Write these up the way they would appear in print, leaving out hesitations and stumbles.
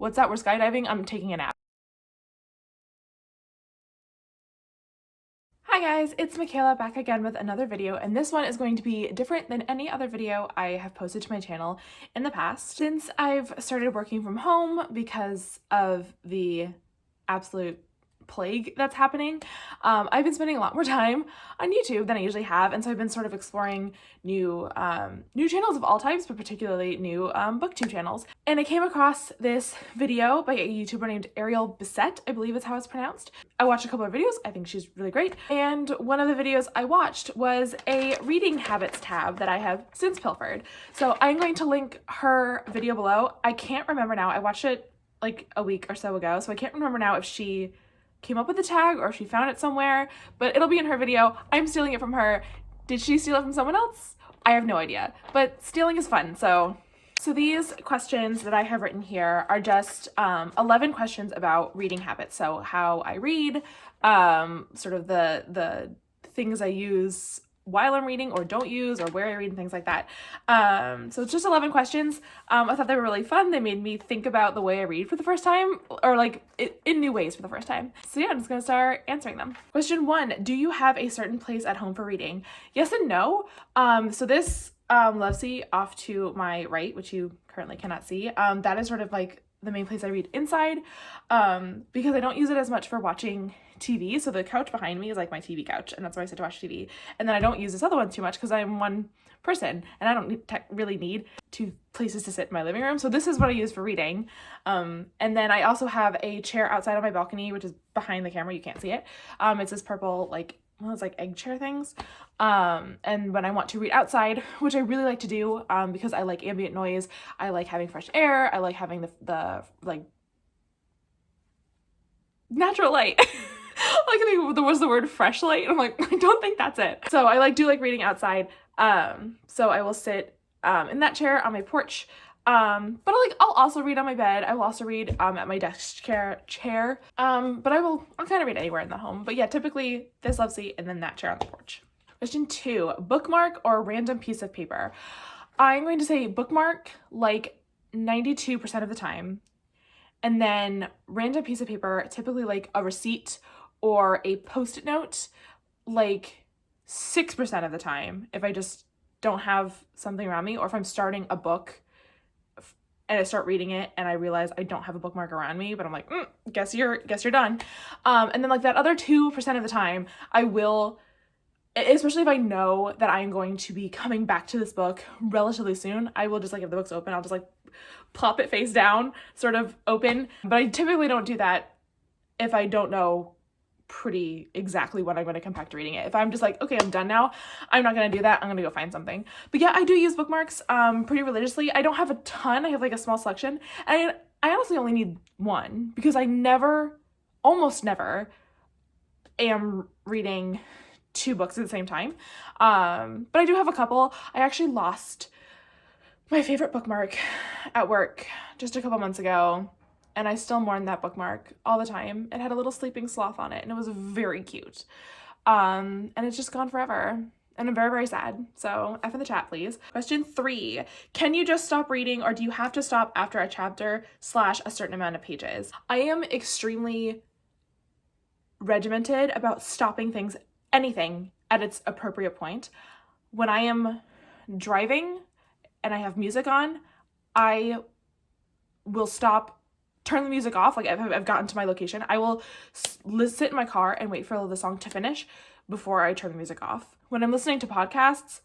what's that? We're skydiving. I'm taking a nap. Hi guys, it's Michaela back again with another video, and this one is going to be different than any other video I have posted to my channel in the past. Since I've started working from home because of the absolute plague that's happening, I've been spending a lot more time on YouTube than I usually have, and so I've been sort of exploring new channels of all types, but particularly new booktube channels. And I came across this video by a YouTuber named Ariel Bissett, I believe is how it's pronounced. I watched a couple of videos. I think she's really great. And one of the videos I watched was a reading habits tab that I have since pilfered. So I'm going to link her video below. I can't remember now. I watched it like a week or so ago, so I can't remember now if she came up with the tag or if she found it somewhere, but it'll be in her video. I'm stealing it from her. Did she steal it from someone else? I have no idea, but stealing is fun. So these questions that I have written here are just 11 questions about reading habits. So how I read, sort of the things I use while I'm reading or don't use, or where I read and things like that. So it's just 11 questions. I thought they were really fun. They made me think about the way I read for the first time, or like in new ways for the first time. So yeah, I'm just gonna start answering them. Question 1, do you have a certain place at home for reading? Yes and no. So this love seat off to my right, which you currently cannot see, that is sort of like the main place I read inside, because I don't use it as much for watching TV. So the couch behind me is like my TV couch, and that's where I sit to watch TV. And then I don't use this other one too much because I'm one person and I don't really need 2 places to sit in my living room. So this is what I use for reading. And then I also have a chair outside on my balcony, which is behind the camera. You can't see it. It's this purple, like, well, it's like egg chair things. And when I want to read outside, which I really like to do, because I like ambient noise, I like having fresh air, I like having the like natural light. Like, I think there was the word fresh light, and I'm like, I don't think that's it. So I do like reading outside. So I will sit in that chair on my porch. But I'll also read on my bed. I will also read at my desk chair. But I'll kind of read anywhere in the home. But yeah, typically this love seat and then that chair on the porch. Question 2, bookmark or random piece of paper? I'm going to say bookmark like 92% of the time. And then random piece of paper, typically like a receipt or a post-it note, like 6% of the time, if I just don't have something around me, or if I'm starting a book and I start reading it and I realize I don't have a bookmark around me, but I'm like, guess you're done. And then like that other 2% of the time, I will, especially if I know that I'm going to be coming back to this book relatively soon, I will just, like, if the book's open, I'll just like plop it face down, sort of open. But I typically don't do that if I don't know pretty exactly when I'm going to come back to reading it. If I'm just like, okay, I'm done now, I'm not going to do that. I'm going to go find something. But yeah, I do use bookmarks pretty religiously. I don't have a ton. I have like a small selection. And I honestly only need one because I almost never am reading 2 books at the same time. But I do have a couple. I actually lost my favorite bookmark at work just a couple months ago, and I still mourn that bookmark all the time. It had a little sleeping sloth on it, and it was very cute. And it's just gone forever, and I'm very, very sad. So F in the chat, please. Question 3, can you just stop reading, or do you have to stop after a chapter / a certain amount of pages? I am extremely regimented about stopping anything at its appropriate point. When I am driving and I have music on, I will stop, turn the music off. Like, I've gotten to my location, I will sit in my car and wait for the song to finish before I turn the music off. When I'm listening to podcasts,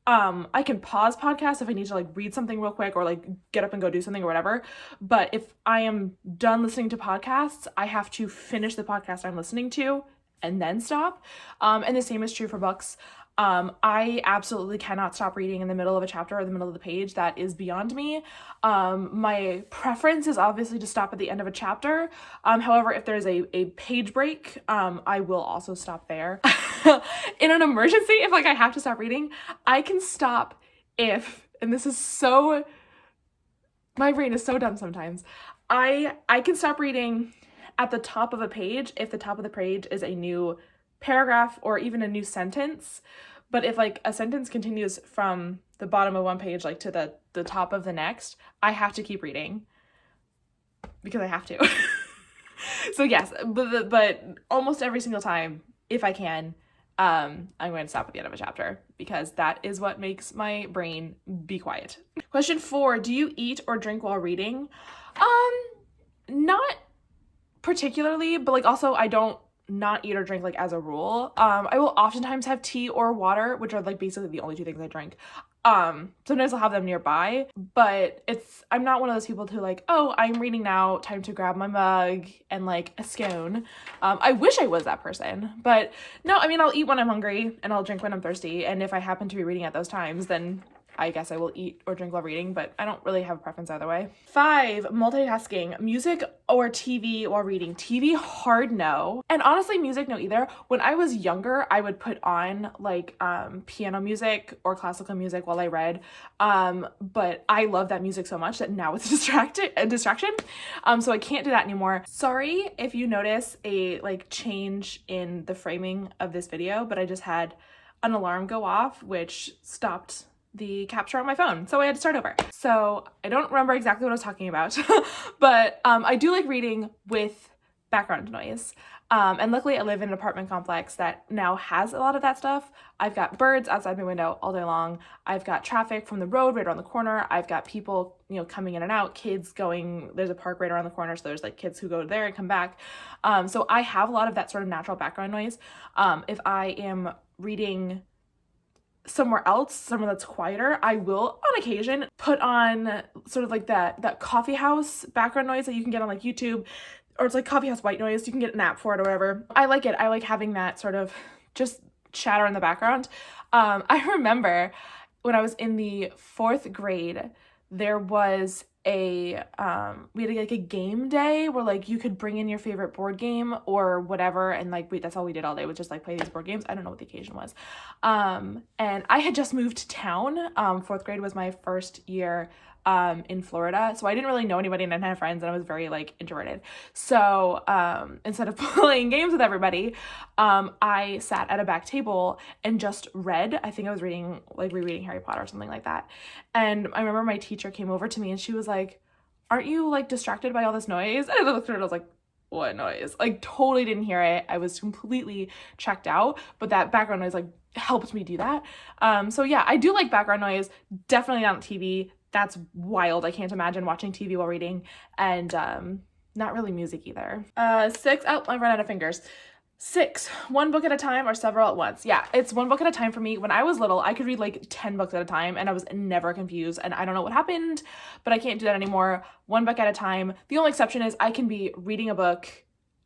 I can pause podcasts if I need to like read something real quick or like get up and go do something or whatever. But if I am done listening to podcasts, I have to finish the podcast I'm listening to and then stop. And the same is true for books. I absolutely cannot stop reading in the middle of a chapter or the middle of the page. That is beyond me. My preference is obviously to stop at the end of a chapter. However, if there's a page break, I will also stop there. In an emergency, if like I have to stop reading, I can stop and this is so, my brain is so dumb sometimes. I can stop reading at the top of a page if the top of the page is a new paragraph or even a new sentence. But if like a sentence continues from the bottom of one page like to the top of the next, I have to keep reading. because I have to. So yes, but almost every single time, if I can, I'm going to stop at the end of a chapter because that is what makes my brain be quiet. Question 4, do you eat or drink while reading? Not particularly, but like also I don't not eat or drink like as a rule. I will oftentimes have tea or water, which are like basically the only two things I drink. Sometimes I'll have them nearby, but I'm not one of those people who like, oh, I'm reading now, time to grab my mug and like a scone. I wish I was that person, but no, I mean, I'll eat when I'm hungry and I'll drink when I'm thirsty. And if I happen to be reading at those times, then I guess I will eat or drink while reading, but I don't really have a preference either way. 5, multitasking, music or TV while reading. TV, hard no. And honestly, music, no either. When I was younger, I would put on like piano music or classical music while I read. But I love that music so much that now it's a distraction. So I can't do that anymore. Sorry if you notice a like change in the framing of this video, but I just had an alarm go off, which stopped the capture on my phone, so I had to start over. So I don't remember exactly what I was talking about, but I do like reading with background noise. And luckily I live in an apartment complex that now has a lot of that stuff. I've got birds outside my window all day long. I've got traffic from the road right around the corner. I've got people, you know, coming in and out, kids going, there's a park right around the corner, so there's like kids who go there and come back. So I have a lot of that sort of natural background noise. If I am reading somewhere else, somewhere that's quieter, I will on occasion put on sort of like that coffee house background noise that you can get on like YouTube, or it's like coffee house white noise. You can get an app for it or whatever. I like it. I like having that sort of just chatter in the background. I remember when I was in the 4th grade, there was we had like a game day where like you could bring in your favorite board game or whatever, and like that's all we did all day was just like play these board games. I don't know what the occasion was. And I had just moved to town. 4th grade was my first year in Florida, so I didn't really know anybody and I didn't have friends, and I was very like introverted. So instead of playing games with everybody, I sat at a back table and just read. I think I was rereading Harry Potter or something like that. And I remember my teacher came over to me and she was like, aren't you like distracted by all this noise? And I looked at her and I was like, what noise? Like totally didn't hear it. I was completely checked out, but that background noise like helped me do that. So yeah, I do like background noise, definitely not on TV. That's wild. I can't imagine watching TV while reading. And not really music either. 6, I've run out of fingers. 6, one book at a time or several at once. Yeah, it's one book at a time for me. When I was little, I could read like 10 books at a time and I was never confused, and I don't know what happened, but I can't do that anymore. One book at a time. The only exception is I can be reading a book,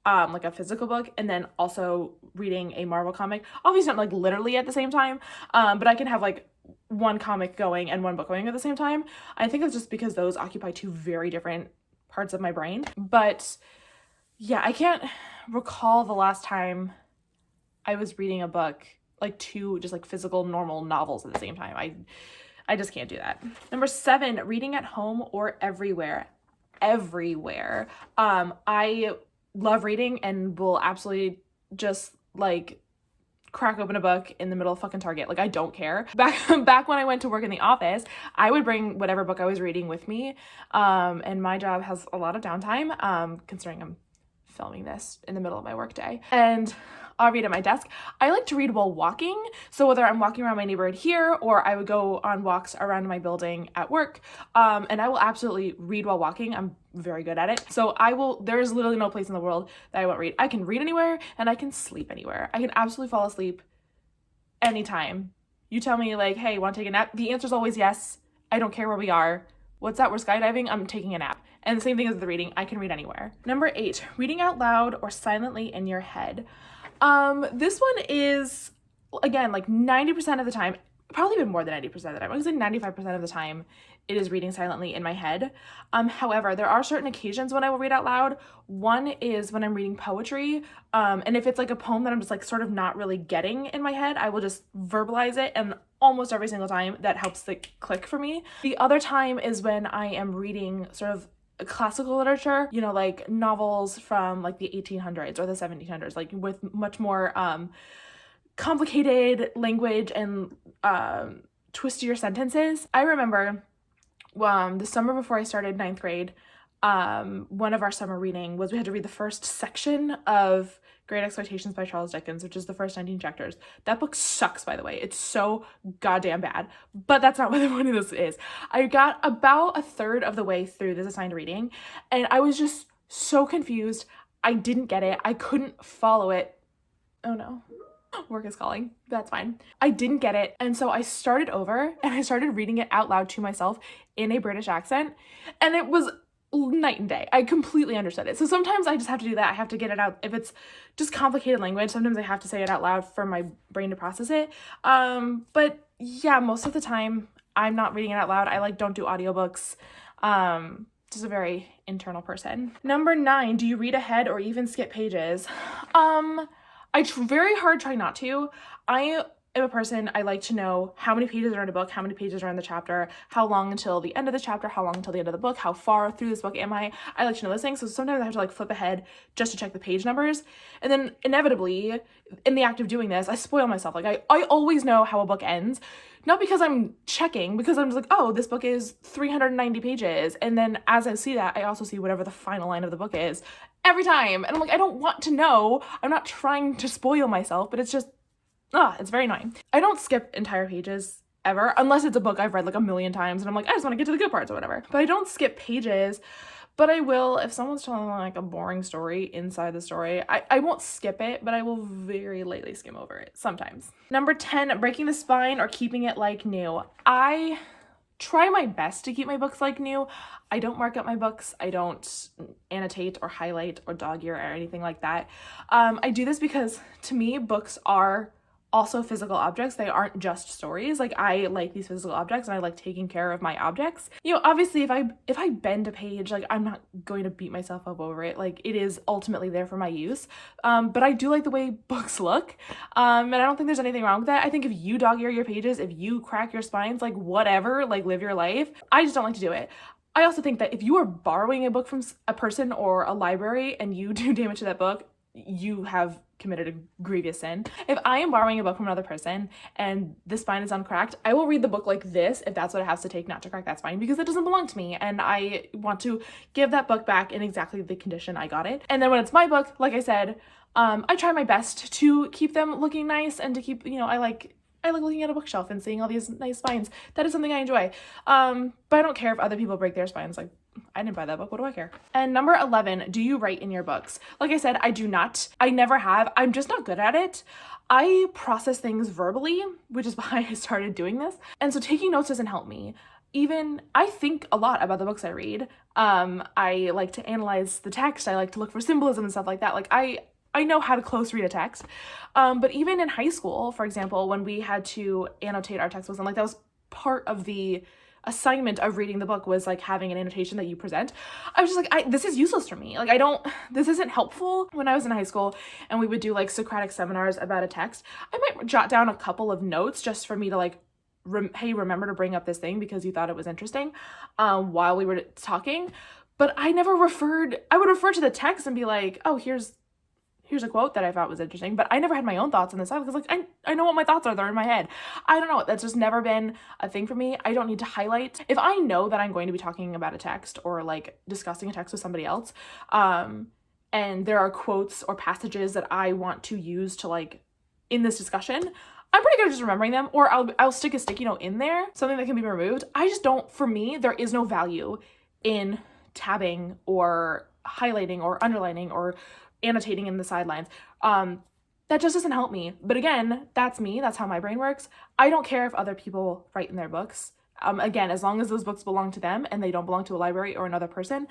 like a physical book, and then also reading a Marvel comic. Obviously not like literally at the same time, but I can have like one comic going and one book going at the same time. I think it's just because those occupy 2 very different parts of my brain. But yeah, I can't recall the last time I was reading a book, like 2 just like physical normal novels at the same time. I just can't do that. Number 7, reading at home or everywhere. Everywhere. I love reading and will absolutely just like crack open a book in the middle of fucking Target. Like I don't care. Back when I went to work in the office, I would bring whatever book I was reading with me. And my job has a lot of downtime, considering I'm filming this in the middle of my workday. And I'll read at my desk. I like to read while walking. So whether I'm walking around my neighborhood here or I would go on walks around my building at work, and I will absolutely read while walking. I'm very good at it. So there's literally no place in the world that I won't read. I can read anywhere and I can sleep anywhere. I can absolutely fall asleep anytime. You tell me like, hey, want to take a nap? The answer is always yes. I don't care where we are. What's that? We're skydiving? I'm taking a nap. And the same thing as the reading. I can read anywhere. Number 8, reading out loud or silently in your head. This one is, again, like 90% of the time, probably even more than 90% of the time. I would say 95% of the time it is reading silently in my head. However, there are certain occasions when I will read out loud. One is when I'm reading poetry. And if it's like a poem that I'm just like sort of not really getting in my head, I will just verbalize it. And almost every single time that helps like click for me. The other time is when I am reading sort of classical literature, you know, like novels from like the 1800s or the 1700s, like with much more complicated language and twistier sentences. I remember the summer before I started 9th grade, one of our summer reading was we had to read the first section of Great Expectations by Charles Dickens, which is the first 19 chapters. That book sucks, by the way. It's so goddamn bad, but that's not what the point of this is. I got about a third of the way through this assigned reading, and I was just so confused. I didn't get it. I couldn't follow it. Oh no. Work is calling. That's fine. I didn't get it, and so I started over, and I started reading it out loud to myself in a British accent, and it was night and day. I completely understood it. So sometimes I just have to do that. I have to get it out. If it's just complicated language, sometimes I have to say it out loud for my brain to process it. But yeah, most of the time I'm not reading it out loud. I don't do audiobooks. Just a very internal person. Number 9, do you read ahead or even skip pages? I very hard try not to. I am a person, I like to know how many pages are in a book, how many pages are in the chapter, how long until the end of the chapter, how long until the end of the book, how far through this book am I. I like to know those things, so sometimes I have to flip ahead just to check the page numbers. And then inevitably, in the act of doing this, I spoil myself. I always know how a book ends, not because I'm checking, because I'm just oh, this book is 390 pages. And then as I see that, I also see whatever the final line of the book is every time. And I'm I don't want to know. I'm not trying to spoil myself, but it's just, it's very annoying. I don't skip entire pages ever, unless it's a book I've read a million times and I'm I just want to get to the good parts or whatever. But I don't skip pages, but I will, if someone's telling a boring story inside the story, I won't skip it, but I will very lightly skim over it sometimes. Number 10, breaking the spine or keeping it like new. I try my best to keep my books like new. I don't mark up my books. I don't annotate or highlight or dog ear or anything like that. I do this because to me, books are also physical objects. They aren't just stories. I like these physical objects and I like taking care of my objects. Obviously if I bend a page, I'm not going to beat myself up over it. It is ultimately there for my use. But I do like the way books look. And I don't think there's anything wrong with that. I think if you dog ear your pages, if you crack your spines, whatever, live your life. I just don't like to do it. I also think that if you are borrowing a book from a person or a library and you do damage to that book, you have committed a grievous sin. If I am borrowing a book from another person and the spine is uncracked, I will read the book like this if that's what it has to take not to crack that spine, because it doesn't belong to me and I want to give that book back in exactly the condition I got it. And then when it's my book, like I said, I try my best to keep them looking nice and to keep, I like looking at a bookshelf and seeing all these nice spines. That is something I enjoy. But I don't care if other people break their spines. I didn't buy that book. What do I care? And number 11, do you write in your books? Like I said, I do not. I never have. I'm just not good at it. I process things verbally, which is why I started doing this. And so taking notes doesn't help me. Even I think a lot about the books I read. I like to analyze the text. I like to look for symbolism and stuff like that. I know how to close read a text. But even in high school, for example, when we had to annotate our textbooks, and that was part of the assignment of reading the book was having an annotation that you present. I was just this is useless for me. This isn't helpful. When I was in high school and we would do Socratic seminars about a text, I might jot down a couple of notes just for me to hey, remember to bring up this thing because you thought it was interesting while we were talking. But I would refer to the text and be oh, here's a quote that I thought was interesting, but I never had my own thoughts on this side because I know what my thoughts are. They're in my head. I don't know. That's just never been a thing for me. I don't need to highlight. If I know that I'm going to be talking about a text or discussing a text with somebody else, and there are quotes or passages that I want to use to in this discussion, I'm pretty good at just remembering them, or I'll stick a sticky note in there, something that can be removed. I just don't, for me, there is no value in tabbing or highlighting or underlining or annotating in the sidelines. That just doesn't help me. But again, that's me. That's how my brain works. I don't care if other people write in their books. Again, as long as those books belong to them and they don't belong to a library or another person,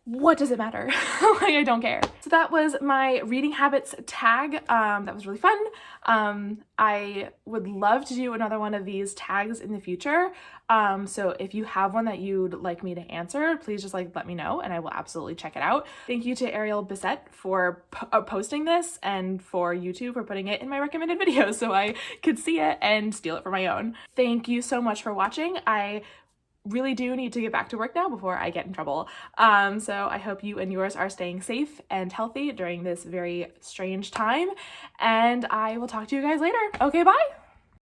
what does it matter? I don't care. So that was my reading habits tag. That was really fun. I would love to do another one of these tags in the future. So if you have one that you'd like me to answer, please just let me know and I will absolutely check it out. Thank you to Ariel Bissett for posting this and for YouTube for putting it in my recommended videos so I could see it and steal it for my own. Thank you so much for watching. I really do need to get back to work now before I get in trouble. So I hope you and yours are staying safe and healthy during this very strange time, and I will talk to you guys later. Okay, bye!